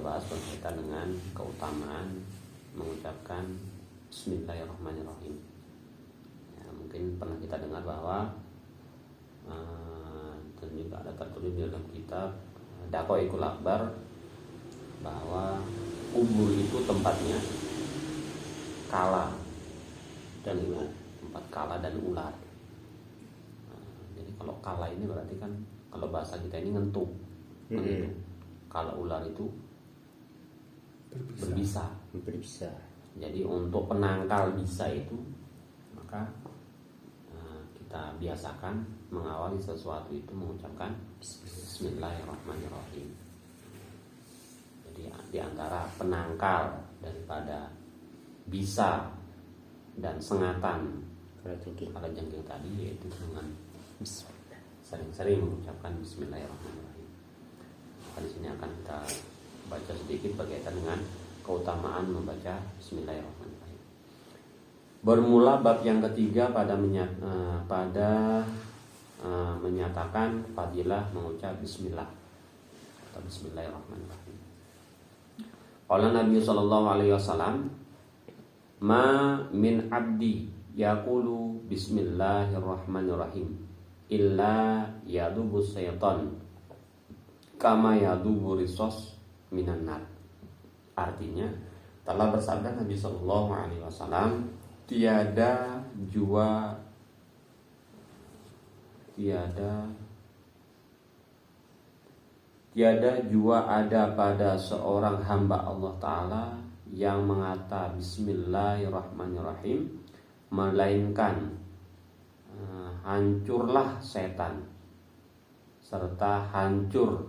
bahas berkaitan dengan keutamaan mengucapkan Bismillahirrahmanirrahim. Ya, mungkin pernah kita dengar bahwa dan juga ada tertulis di dalam kitab Daqaiqul Akbar bahwa kubur itu tempatnya kala dan ular, tempat kala dan ular. Jadi kalau kala ini berarti kan kalau bahasa kita ini ngentuk. Kalau ular itu berbisa. Jadi untuk penangkal bisa itu maka kita biasakan mengawali sesuatu itu mengucapkan Bismillahirrahmanirrahim. Jadi di antara penangkal daripada bisa dan sengatan kalajengking tadi yaitu dengan sering-sering mengucapkan Bismillahirrahmanirrahim. Di sini akan kita baca sedikit berkaitan dengan keutamaan membaca Bismillahirrahmanirrahim. Bermula bab yang ketiga pada menyatakan fadilah mengucap Bismillah atau Bismillahirrahmanirrahim. Qala Nabi sallallahu alaihi wasallam, "Ma min abdi yaqulu Bismillahirrahmanirrahim illa yadubu syaitan kama yadubu risos minan nar." Artinya telah bersabda Nabi sallallahu alaihi wasallam, tiada jua ada pada seorang hamba Allah Ta'ala yang mengata Bismillahirrahmanirrahim melainkan hancurlah setan serta hancur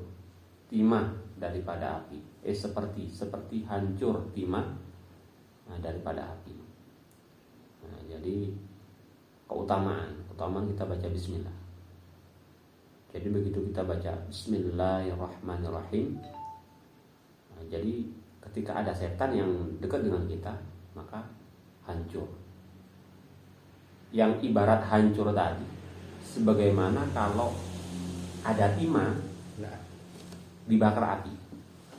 timah daripada api. Seperti hancur timah daripada api. Jadi keutamaan kita baca Bismillah. Jadi begitu kita baca Bismillahirrahmanirrahim, jadi ketika ada setan yang dekat dengan kita maka hancur. Yang ibarat hancur tadi sebagaimana kalau ada timah dibakar api,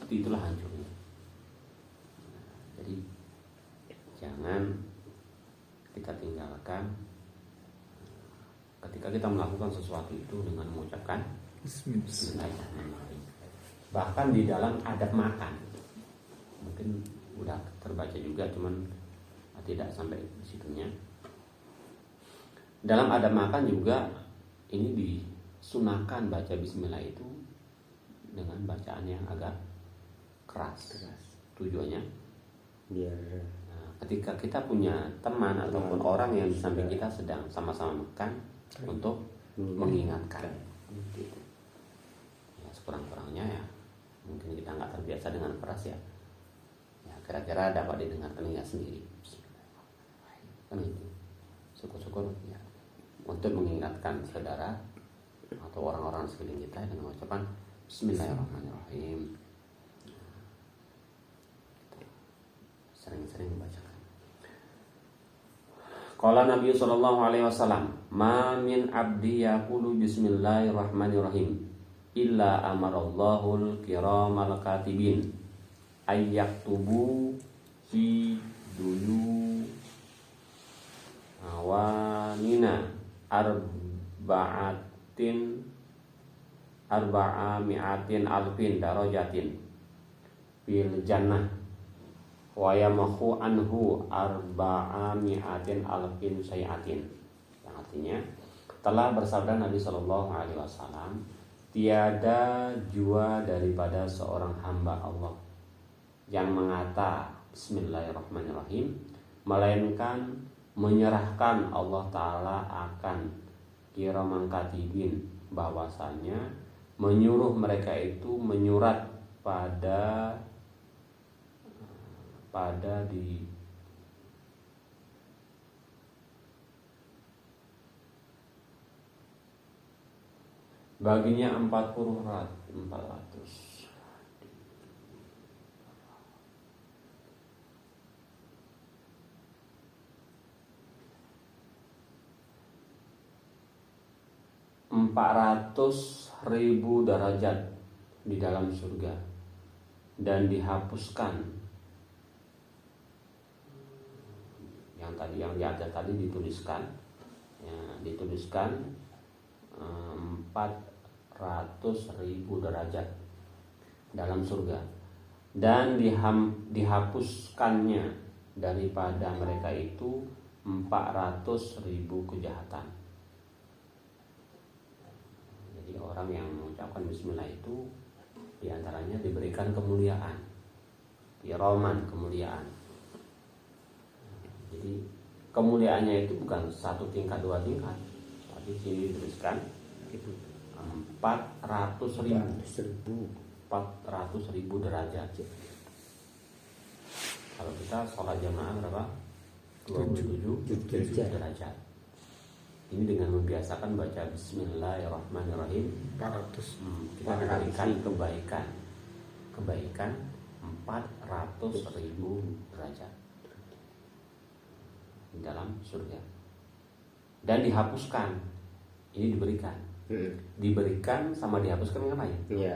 itulah hancurnya. Jadi jangan kita tinggalkan ketika kita melakukan sesuatu itu dengan mengucapkan Bismillahirrahmanirrahim. Bahkan di dalam adab makan, mungkin udah terbaca juga, cuman tidak sampai di situnya. Dalam adab makan juga ini disunahkan baca Bismillah itu dengan bacaan yang agak keras. Tujuannya biar ketika kita punya teman ataupun orang yang di samping kita sedang sama-sama makan untuk mengingatkan gitu. Ya, sekurang-kurangnya ya mungkin kita nggak terbiasa dengan keras ya kira-kira dapat didengar telinga sendiri kan gitu. Syukur-syukur ya untuk mengingatkan saudara atau orang-orang sekeliling kita dengan ucapan Bismillahirrahmanirrahim. Sering-sering membacakan. Qala Nabi sallallahu alaihi wasallam, "Ma min abdi yaqulu Bismillahirrahmanirrahim illa amarallahul kiramal katibin ayyaktubu fi dulu awanina arba'ami'atin alfin darajatin fil jannah wa yamhu anhu arba'ami'atin alfin sayatin." Yang artinya telah bersabda Nabi sallallahu alaihi wasallam, tiada jua daripada seorang hamba Allah yang mengata Bismillahirrahmanirrahim melainkan menyerahkan Allah Ta'ala akan kiraman katibin, bahwasanya menyuruh mereka itu menyurat pada di baginya 400 400.000 derajat di dalam surga. dan dihapuskan yang di atas tadi dituliskan 400.000 derajat dalam surga, dan dihapuskannya daripada mereka itu 400.000 kejahatan. Jadi orang yang mengucapkan bismillah itu diantaranya diberikan kemuliaan, iroman, kemuliaan. Jadi kemuliaannya itu bukan 1 tingkat 2 tingkat, tapi sini dituliskan 400.000 derajat. Kalau kita sholat jamaah berapa? 27 derajat. Ini dengan membiasakan baca Bismillahirrahmanirrahim, kita diberikan kebaikan 400.000 derajat di dalam surga. Dan dihapuskan, ini diberikan sama dihapuskan kan lain. Iya.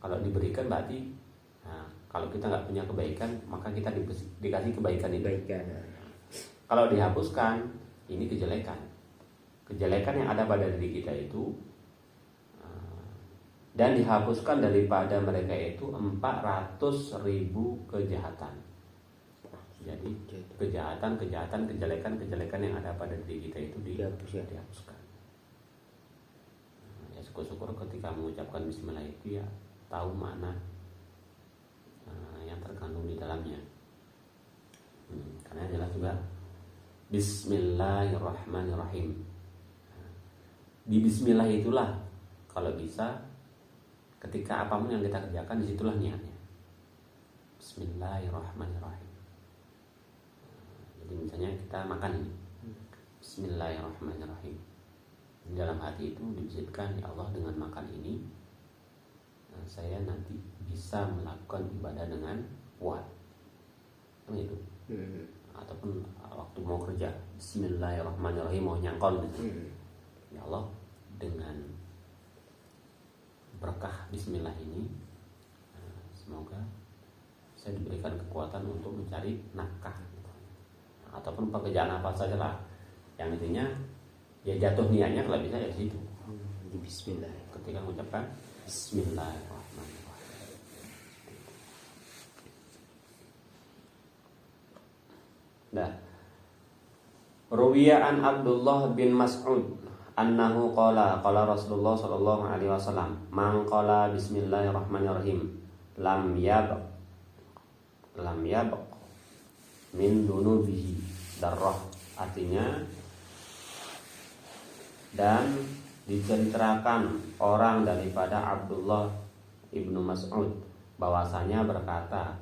Kalau diberikan berarti, kalau kita nggak punya kebaikan, maka kita dikasih kebaikan itu. Kalau dihapuskan, ini kejelekan yang ada pada diri kita itu, dan dihapuskan daripada mereka itu 400.000 kejahatan. Jadi kejahatan, kejelekan yang ada pada diri kita itu dihapuskan. Ya syukur-syukur ketika mengucapkan bismillah itu ya tahu makna yang terkandung di dalamnya. Karena jelas juga Bismillahirrahmanirrahim. Di bismillah itulah kalau bisa ketika apapun yang kita kerjakan, disitulah niatnya. Bismillahirrahmanirrahim. Jadi misalnya kita makan ini, Bismillahirrahmanirrahim. Di dalam hati itu dibisikkan, ya Allah, dengan makan ini saya nanti bisa melakukan ibadah dengan kuat, itu. Ataupun waktu mau kerja, Bismillahirrahmanirrahim, mau nyangkol gitu. Ya Allah, dengan berkah bismillah ini, semoga saya diberikan kekuatan untuk mencari nafkah, ataupun pekerjaan apa saja lah, yang intinya ya jatuh niatnya kalau bisa ya di situ, di bismillah, ketika mengucapkan Bismillahirrahmanirrahim. Nah, Ruwiya an Abdullah bin Mas'ud annahu qala Rasulullah sallallahu alaihi wasallam, man qala bismillahirrahmanirrahim lam yab min dunubihi darrah. Artinya, dan diceritakan orang daripada Abdullah ibnu Mas'ud bahwasanya berkata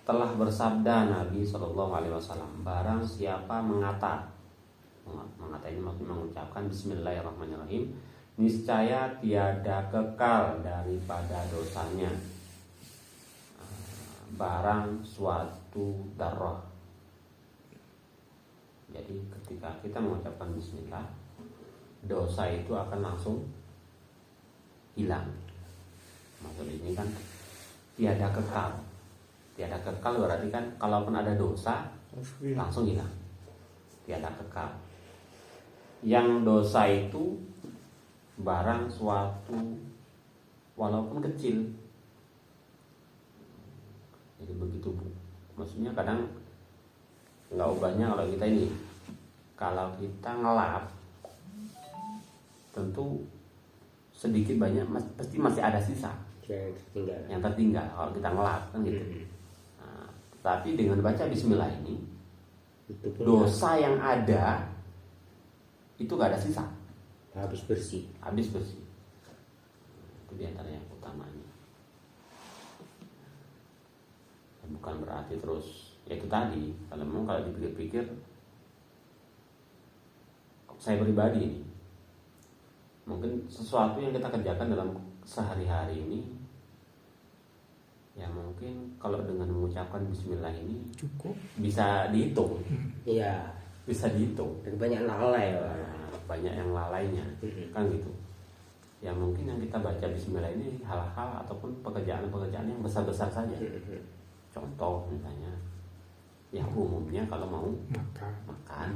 telah bersabda Nabi Shallallahu Alaihi Wasallam, barang siapa mengata ini maksudnya mengucapkan Bismillahirrahmanirrahim, niscaya tiada kekal daripada dosanya barang suatu darah. Jadi ketika kita mengucapkan Bismillah, dosa itu akan langsung hilang. Maksud ini kan tiada kekal. Tiada kekal berarti kan kalaupun ada dosa langsung hilang. Tiada kekal. Yang dosa itu barang suatu walaupun kecil. Jadi begitu, Bu. Maksudnya kadang nggak ubahnya kalau kita ngelap, tentu sedikit banyak pasti masih ada sisa yang tertinggal kalau kita ngelap kan gitu. Nah, tapi dengan baca Bismillah ini, dosa yang ada itu gak ada sisa, habis bersih. Itu diantara yang utamanya. Bukan berarti terus ya itu tadi, kalau dipikir-pikir, saya pribadi ini mungkin sesuatu yang kita kerjakan dalam sehari-hari ini, ya mungkin kalau dengan mengucapkan Bismillah ini cukup bisa dihitung. Iya, bisa dihitung. dan banyak lalai, banyak yang lalainya kan gitu. Ya mungkin yang kita baca bismillah ini hal-hal ataupun pekerjaan-pekerjaan yang besar-besar saja. Contoh misalnya yang umumnya kalau mau makan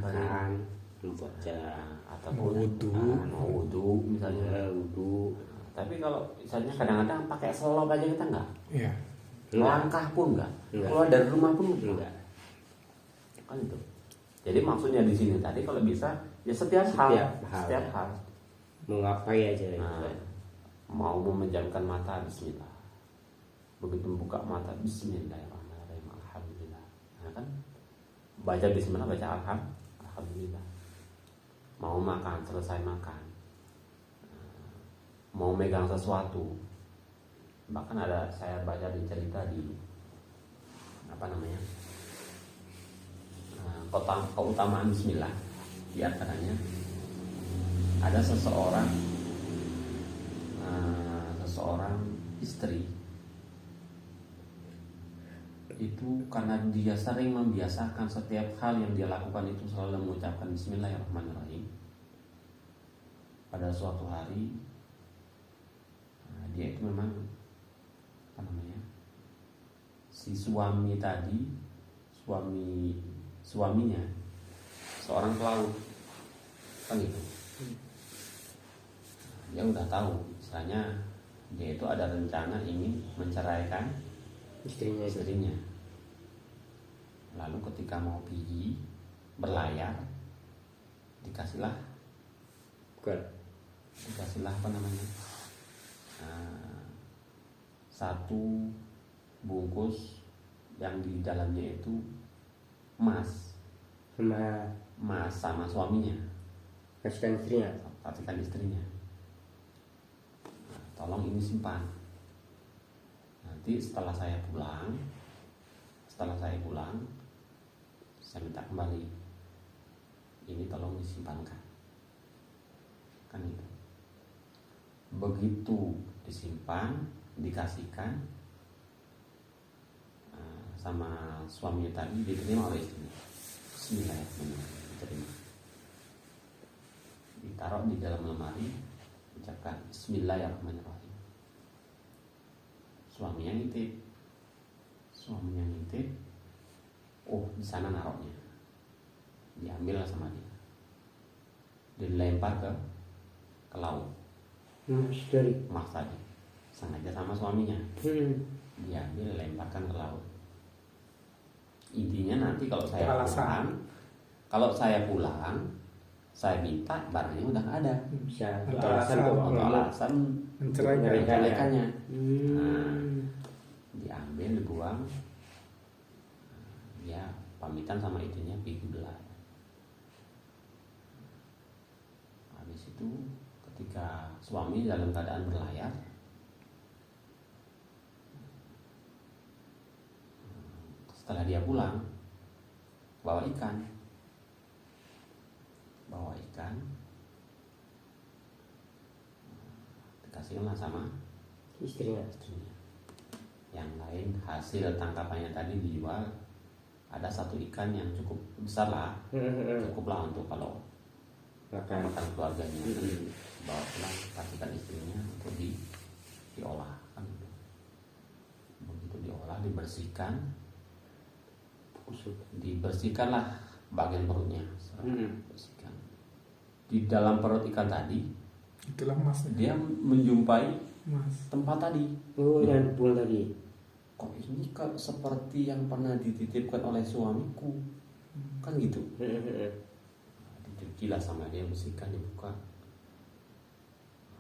membaca ataupun mau wudu misalnya. Tapi kalau misalnya kadang-kadang pakai selop aja kita enggak. Iya. Langkah pun enggak. Keluar dari rumah pun enggak. Kan itu. Jadi maksudnya di sini tadi kalau bisa ya setiap hal. Mau ngapain aja. Mau memejamkan mata bismillah. Begitu membuka mata bismillahirrahmanirrahim alhamdulillah. Nah kan baca bismillah baca alhamdulillah. Mau makan selesai makan. Mau megang sesuatu. Bahkan ada saya baca di cerita di keutamaan bismillah. Di antaranya ada seseorang istri itu karena dia sering membiasakan setiap hal yang dia lakukan itu selalu mengucapkan bismillahirrahmanirrahim. Pada suatu hari dia itu memang si suaminya seorang pelaut kan gitu. Dia udah tahu misalnya dia itu ada rencana ingin menceraikan istrinya. Lalu ketika mau pergi berlayar dikasihlah satu bungkus yang di dalamnya itu emas sama suaminya. Kasihkan istrinya. Tolong ini simpan. Nanti setelah saya pulang, saya minta kembali. Ini tolong disimpankan. Kan itu. Begitu disimpan, dikasihkan sama suaminya tadi, diterima oleh istrinya. Bismillahirrahmanirrahim. Diterima. Ditaruh di dalam lemari, ucapkan bismillahirrahmanirrahim. Suaminya ngintip. Oh, di sana naruhnya. Diambil sama dia. Dilempar ke laut. Emas tadi. Sengaja sama suaminya. Diambil, lemparkan ke laut. Intinya nanti kalau saya pulang, saya minta barangnya udah nggak ada. Alasan menceraikannya. Diambil, dibuang. Ya pamitan sama istrinya pergi berlayar. Habis itu ketika suami dalam keadaan berlayar, setelah dia pulang bawa ikan dikasihkanlah sama istrinya. Yang lain hasil tangkapannya tadi dijual, ada satu ikan yang cukup besar lah, cukuplah untuk kalau makan keluarganya. Bawa pulang, kasihkan istrinya untuk diolah kan. Begitu diolah, dibersihkanlah bagian perutnya. Bersihkan. Di dalam perut ikan tadi, itulah emasnya. Dia menjumpai tempat tadi. Yang pul tadi. Kok ini seperti yang pernah dititipkan oleh suamiku, kan gitu. Dicucilah sama dia, bersihkan, dibuka.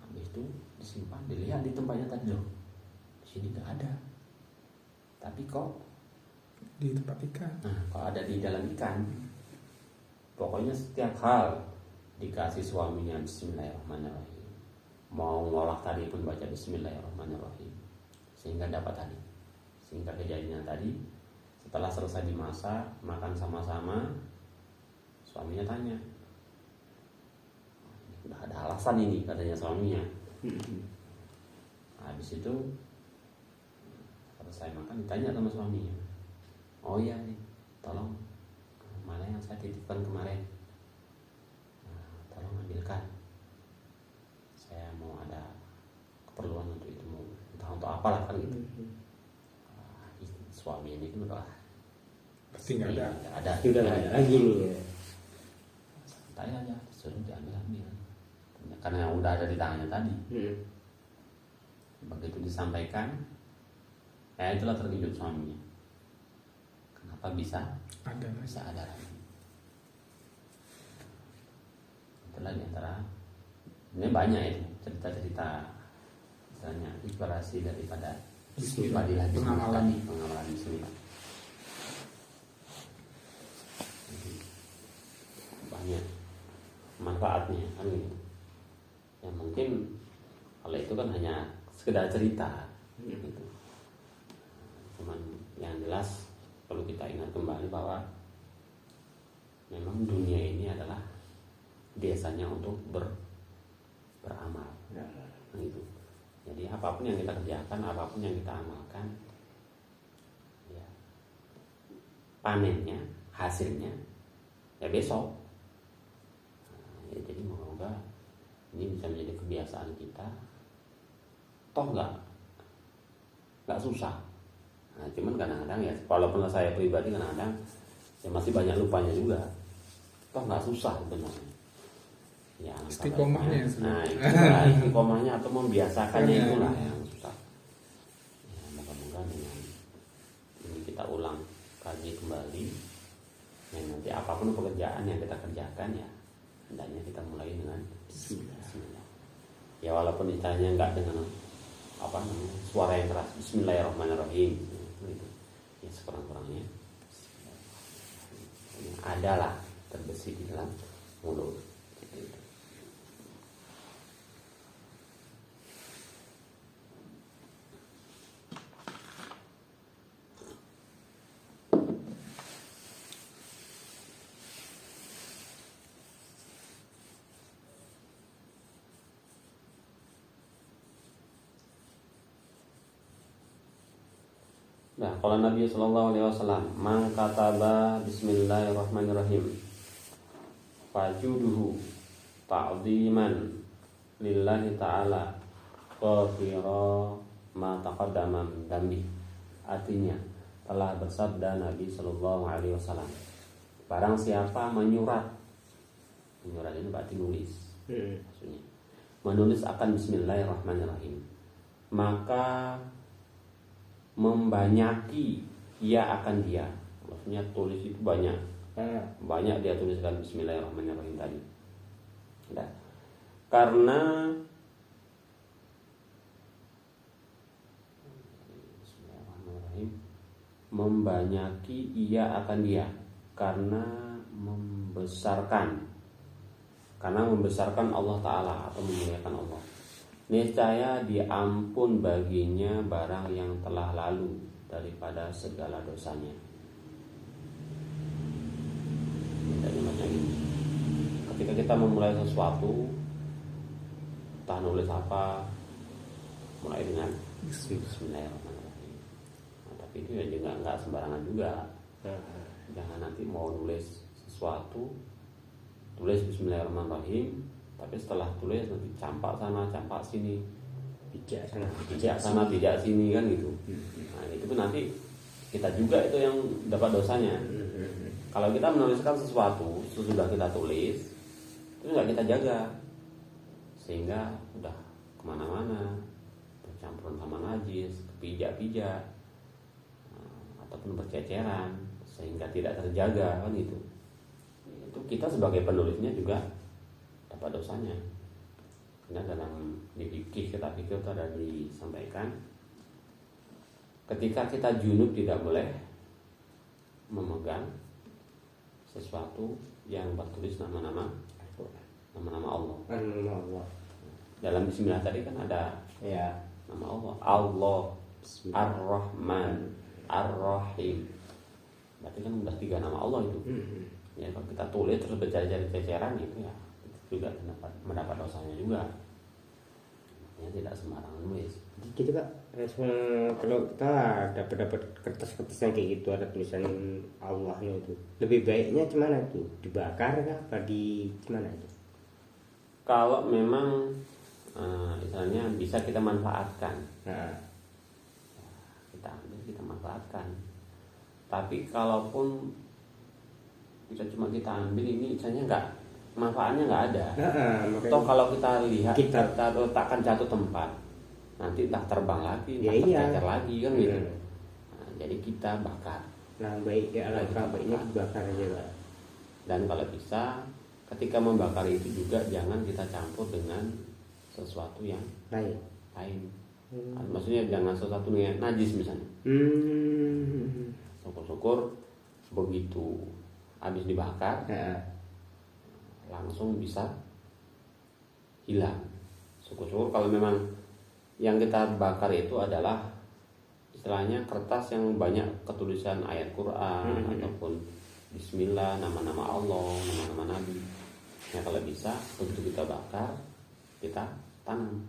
Habis itu disimpan, dilihat di tempatnya tadi loh. Di sini nggak ada. Tapi kok di tempat ikan. Nah, kalau ada di dalam ikan, pokoknya setiap hal dikasih suaminya bismillahirrahmanirrahim. Mau ngolah tadi pun baca bismillahirrahmanirrahim. Sehingga dapat tadi. Sehingga kejadian tadi, setelah selesai dimasak, makan sama-sama, suaminya tanya, udah ada alasan ini katanya suaminya. Habis itu selesai makan ditanya sama suaminya, oh iya nih, tolong mana yang saya titipkan kemarin, tolong ambilkan, saya mau ada keperluan untuk itu, entah untuk apalah kan gitu. Suami ini kan udah Pasti nggak ada. nggak ada, Sudah nggak ada lagi nih ya. santai aja, suruh diambil. Karena yang udah ada di tangannya tadi. Begitu disampaikan, ya itulah terkejut suaminya. Kenapa bisa Ada lagi. ada lagi? Itulah diantara, ini banyak itu cerita-cerita, misalnya inspirasi daripada Bismillah. pengamalan Bismillah. Jadi, banyak manfaatnya kan gitu. Ya mungkin kalau itu kan hanya sekedar cerita gitu. Cuman yang jelas perlu kita ingat kembali bahwa memang dunia ini adalah desanya untuk beramal gitu. Jadi apapun yang kita kerjakan, apapun yang kita amalkan, ya, panennya, hasilnya ya besok. Ya, jadi moga ini bisa menjadi kebiasaan kita. Toh nggak susah. Nah, cuman kadang-kadang ya, walaupun saya pribadi kadang-kadang ya masih banyak lupanya juga. Toh nggak susah sebenarnya. Ya, Istiqomahnya. nah itulah istiqomahnya atau membiasakannya itulah yang susah. Ya, moga-moga dengan ini kita ulang kaji kembali. Dan nanti apapun pekerjaan yang kita kerjakan ya hendaknya kita mulai dengan Bismillah. Ya walaupun ditanya nggak dengan suara yang keras, Bismillahirrahmanirrahim gitu. Ya sekurang-kurangnya adalah terbesit di dalam mulut gitu. Nah, kalau Nabi Sallallahu Alaihi Wasallam, "Man kataba Bismillahirrahmanirrahim, fajuduhu ta'ziman lillahi ta'ala, ghafira ma taqaddama min dambi." Artinya, telah bersabda Nabi Sallallahu Alaihi Wasallam, barang siapa menyurat ini berarti nulis, maksudnya menulis akan Bismillahirrahmanirrahim, maka membanyaki ia akan dia, maksudnya tulis itu banyak dia tuliskan Bismillahirrahmanirrahim tadi. Nah, karena Bismillahirrahmanirrahim membanyaki ia akan dia karena membesarkan Allah Ta'ala atau memuliakan Allah. Niscaya diampun baginya barang yang telah lalu daripada segala dosanya. Ketika kita memulai sesuatu, entah nulis apa, mulai dengan Bismillahirrahmanirrahim. Nah, tapi itu ya juga nggak sembarangan juga. Jangan nanti mau nulis sesuatu, tulis Bismillahirrahmanirrahim, tapi setelah tulis nanti campak sana, campak sini, pijak sana, pijak sini kan gitu. Nah itu kan nanti kita juga itu yang dapat dosanya. Kalau kita menuliskan sesuatu sesudah kita tulis, itu nggak kita jaga, sehingga udah kemana-mana, bercampuran sama najis, kepijak-pijak, ataupun berceceran, sehingga tidak terjaga kan gitu. Itu kita sebagai penulisnya juga dapat dosanya. Karena dalam di fikih kita ada disampaikan, ketika kita junub tidak boleh memegang sesuatu yang bertulis nama-nama Allah. Dalam Bismillah tadi kan ada nama Allah, Allah Ar-Rahman Ar-Rahim. Berarti kan udah 3 nama Allah itu. Ya kalau kita tulis terus bercari-cari ceceran gitu ya, juga mendapat dosanya juga. Ya tidak sembarangan nulis. Gitu Kak, kalau kita dapat kertas-kertas yang kayak gitu ada tulisan Allahnya itu, lebih baiknya gimana itu? Dibakar kah? Apa di gimana itu? Kalau memang istilahnya bisa kita manfaatkan. Nah, Kita ambil, kita manfaatkan. Tapi kalaupun kita ambil ini misalnya manfaatnya nggak ada. Toh kalau kita lihat kita letakkan satu tempat, nanti entah terbang lagi, entah tercecer lagi kan gitu. Nah, jadi kita bakar. Nah baik ya, alat baiknya dibakar aja Pak. Dan kalau bisa ketika membakar itu juga jangan kita campur dengan sesuatu yang lain. Maksudnya jangan sesuatu yang najis misalnya. Syukur-syukur begitu habis dibakar langsung bisa hilang. Syukur-syukur kalau memang yang kita bakar itu adalah istilahnya kertas yang banyak ketulisan ayat Quran ataupun Bismillah, nama-nama Allah, nama-nama Nabi. Ya kalau bisa begitu kita bakar kita tanam.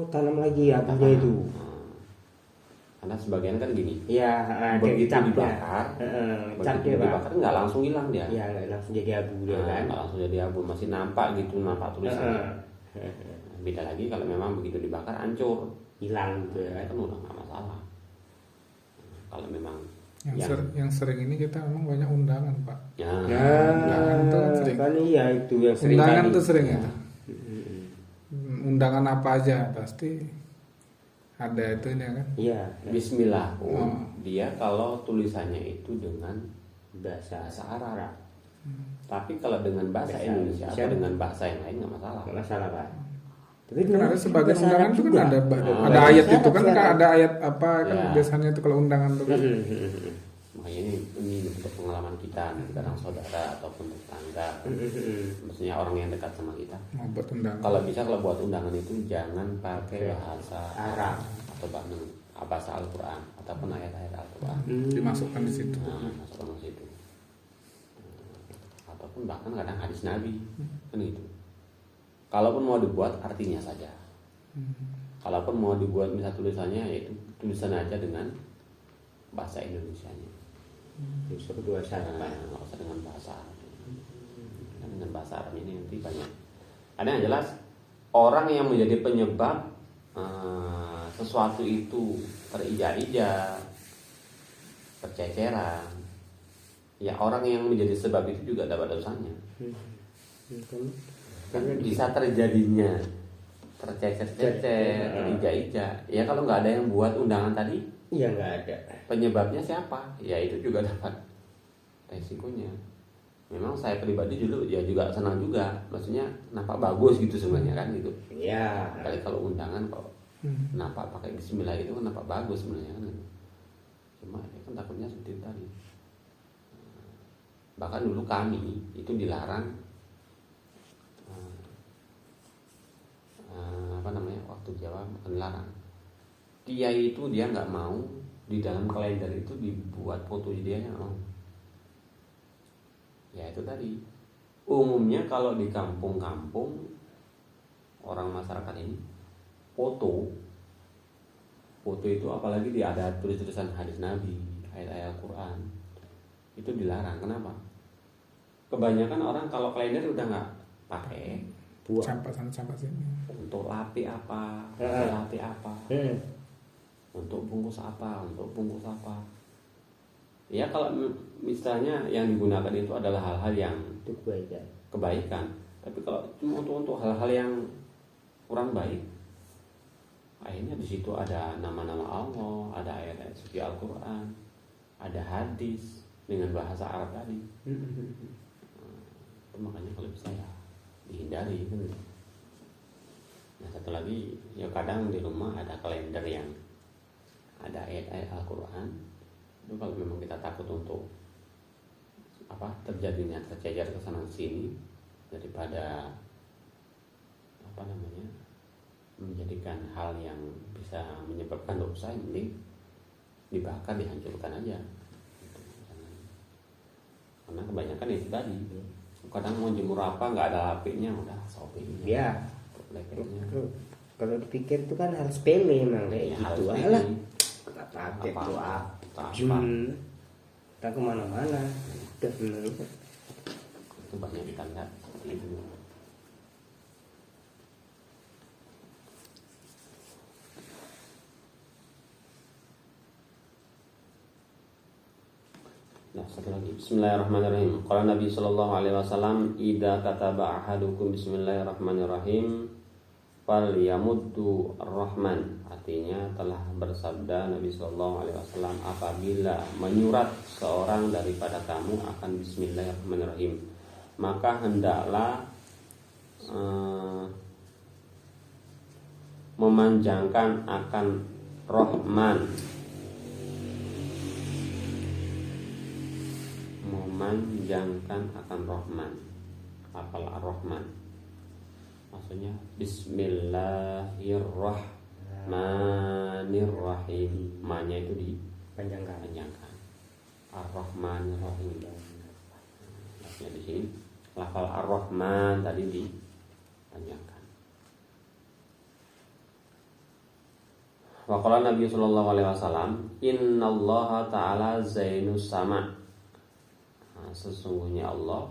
Tanam lagi ya abunya itu. Karena sebagian kan gini. Iya, begitu dibakar, begitu dibakar nggak langsung hilang dia. Iya, nggak langsung jadi abu dia kan. Nggak langsung jadi abu, masih nampak gitu, nampak tulisannya. Beda lagi kalau memang begitu dibakar hancur, hilang gitu ya. Kan udah nggak masalah. Kalau memang yang sering ini kita memang banyak undangan Pak. Undangan tuh sering. Kan iya itu yang sering. Undangan tuh sering itu. Undangan apa aja pasti ada itu kan. Iya. Bismillah pun dia kalau tulisannya itu dengan bahasa Arab. Tapi kalau dengan bahasa Indonesia atau dengan bahasa yang lain nggak masalah. Nggak masalah Pak. Tapi kan ada sebagian undangan itu kan ada ayat itu kan ada ayat apa kan biasanya itu kalau undangan itu kan. Makanya ini untuk pengalaman kita, kadang saudara ataupun tetangga, maksudnya orang yang dekat sama kita. Buat undangan. Kalau bisa kalau buat undangan itu jangan pakai bahasa Arab atau bahasa Al-Quran ataupun ayat-ayat Al-Quran. Dimasukkan di situ. Masukkan di situ. Ataupun bahkan kadang hadis Nabi kan gitu. Kalaupun mau dibuat artinya saja. Kalaupun mau dibuat misal tulisannya yaitu tulisan aja dengan bahasa Indonesianya. Disuruh dua cara Pak. Nggak usah dengan bahasa Arab. Dan dengan bahasa Arab ini nanti banyak. Ada yang jelas orang yang menjadi penyebab sesuatu itu terijak-ijak, terceceran. Ya orang yang menjadi sebab itu juga dapat dosanya. Kan bisa terjadinya tercecer-cecer, terijak-ijak. Ya kalau nggak ada yang buat undangan tadi, iya nggak ada. Penyebabnya siapa? Ya itu juga dapat resikonya. Memang saya pribadi dulu ya juga senang juga, maksudnya nampak bagus gitu sebenarnya kan gitu. Iya. Kali kalau undangan kok nampak pakai Bismillah itu kan nampak bagus sebenarnya kan. Cuma ya kan takutnya seperti itu tadi. Bahkan dulu kami itu dilarang waktu Jawa bukan dilarang. Kiai itu dia nggak mau di dalam kalender itu dibuat foto dia nggak mau. Ya itu tadi. Umumnya kalau di kampung-kampung orang masyarakat ini foto itu apalagi dia ada tulis-tulisan hadis Nabi, ayat-ayat Al-Quran itu dilarang. Kenapa? Kebanyakan orang kalau kalender udah nggak pakai. Sampah sana sampah sini. Untuk lapi apa? Untuk bungkus apa? Ya kalau misalnya yang digunakan itu adalah hal-hal yang kebaikan. Tapi kalau cuma untuk hal-hal yang kurang baik, akhirnya di situ ada nama-nama Allah, ada ayat-ayat suci Al-Quran, ada hadis dengan bahasa Arab tadi. Itu makanya kalau bisa ya dihindari kan. Nah satu lagi ya kadang di rumah ada kalender yang ada ayat-ayat Al-Quran. Itu kalau memang kita takut untuk terjadinya tercecer ke sana sini daripada menjadikan hal yang bisa menyebabkan dosa, mending dibakar, dihancurkan aja gitu. Karena kebanyakan itu tadi kadang mau jemur apa nggak ada lapiknya udah sobeknya ya. Kalau dipikir itu kan harus sepele memang kayak ya, gitu lah. Pakai doa kita kemana-mana udah bener itu banyak kita lihat seperti itu. Nah, satu lagi. Bismillahirrahmanirrahim. Qala Nabi sallallahu alaihi wasallam, "Idza kataba ahadukum bismillahirrahmanirrahim falyamuddu ar-rahman." Artinya telah bersabda Nabi sallallahu alaihi wasallam, apabila menyurat seorang daripada kamu akan bismillahirrahmanirrahim, maka hendaklah memanjangkan akan Rahman, memanjangkan akan Rahman. Apal ar-Rahman maksudnya Bismillahirrahmanirrahim. Ma-nya itu dipanjangkan. Ar-Rahmanirrahim. Maksudnya di sini lafal ar-Rahman tadi dipanjangkan. Wa qala Nabi sallallahu alaihi wasallam, "Innallaha ta'ala zainus sama." Sesungguhnya Allah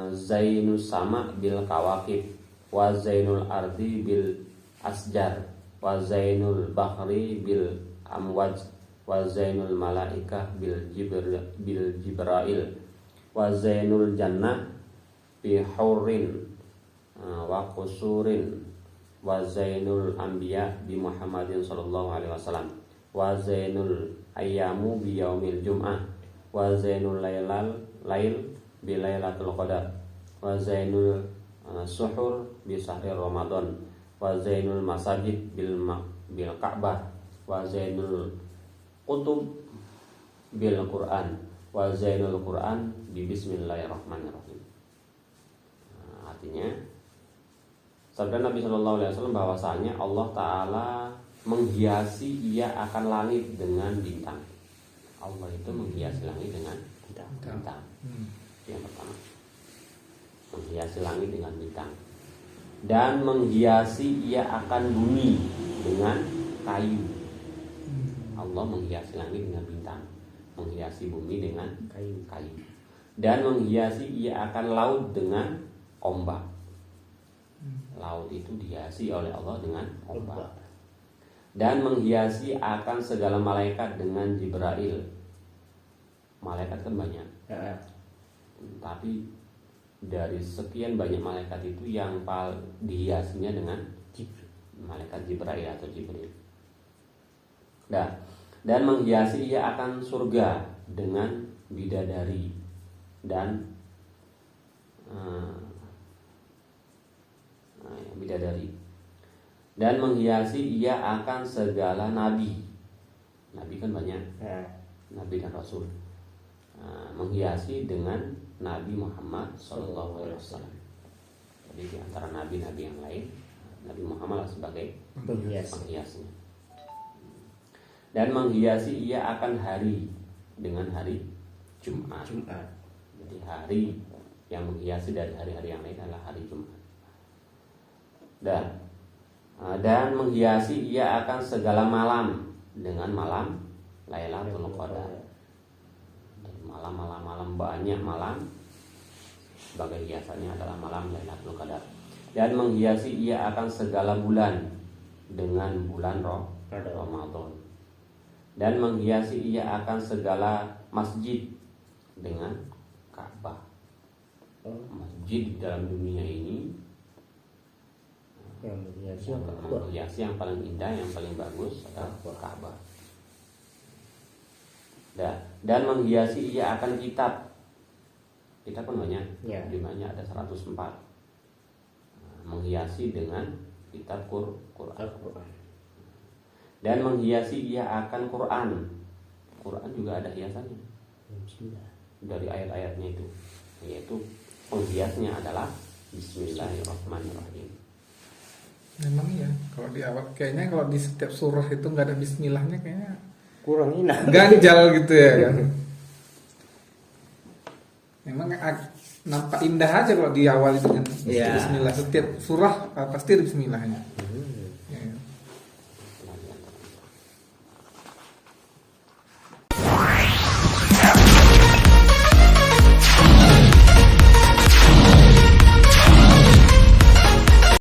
zainus sama bil kawakib, wa zainul ardi bil asjar, wa zainul bahri bil amwaj, wa zainul malaikah bil jibrail, wa zainul jannah bi haurin wa qusurin, wa zainul anbiya bi Muhammadin sallallahu alaihi wasallam, wa zainul ayyamu bi yaumil jum'ah, wa zainul lail bi lailatul qadar, wa zainul suhur bi sahri ramadan, wa zainul masajid bil ka'bah, wa zainul kutub bil Qur'an, wa zainul Qur'an bi bismillahirrahmanirrahim. Artinya sabda Nabi Shallallahu Alaihi Wasallam bahwasanya Allah Taala menghiasi ia akan langit dengan bintang. Allah itu menghiasi langit dengan bintang. Yang pertama, menghiasi langit dengan bintang, dan menghiasi ia akan bumi dengan kayu. Allah menghiasi langit dengan bintang, menghiasi bumi dengan kayu, dan menghiasi ia akan laut dengan ombak. Laut itu dihiasi oleh Allah dengan ombak, dan menghiasi akan segala malaikat dengan Jibril. Malaikat kan banyak, tapi dari sekian banyak malaikat itu yang dihiasinya dengan malaikat Jibril atau Jibril. Dan menghiasi ia akan surga dengan bidadari dan bidadari, dan menghiasi ia akan segala nabi. Nabi kan banyak, nabi dan rasul. Menghiasi dengan Nabi Muhammad Sallallahu Alaihi Wasallam. Jadi di antara nabi-nabi yang lain, Nabi Muhammad sebagai penghiasnya. Dan menghiasi ia akan hari dengan hari Jumat. Jadi hari yang menghiasi dari hari-hari yang lain adalah hari Jumat. Dan menghiasi ia akan segala malam dengan malam Lailatul Qadar. Malam banyak malam, sebagai hiasannya adalah malam Lailatul Qadar. Dan menghiasi ia akan segala bulan dengan bulan Ramadan. Dan menghiasi ia akan segala masjid dengan Ka'bah. Masjid di dalam dunia ini yang menghiasi yang paling indah, yang paling bagus adalah Ka'bah. Dan menghiasi ia akan kitab. Kitab pun banyak, jumlahnya ada 104. Menghiasi dengan kitab Quran. Dan menghiasi ia akan Quran. Quran juga ada hiasannya dari ayat-ayatnya itu, yaitu penghiasnya adalah Bismillahirrahmanirrahim. Memang ya, kalau di awal kayaknya kalau di setiap surah itu nggak ada Bismillahnya kayaknya kurang enak, ganjal gitu ya kan. Memang nampak indah aja kalau di awal itu kan. Bismillah, setiap surah pasti ada Bismillahnya.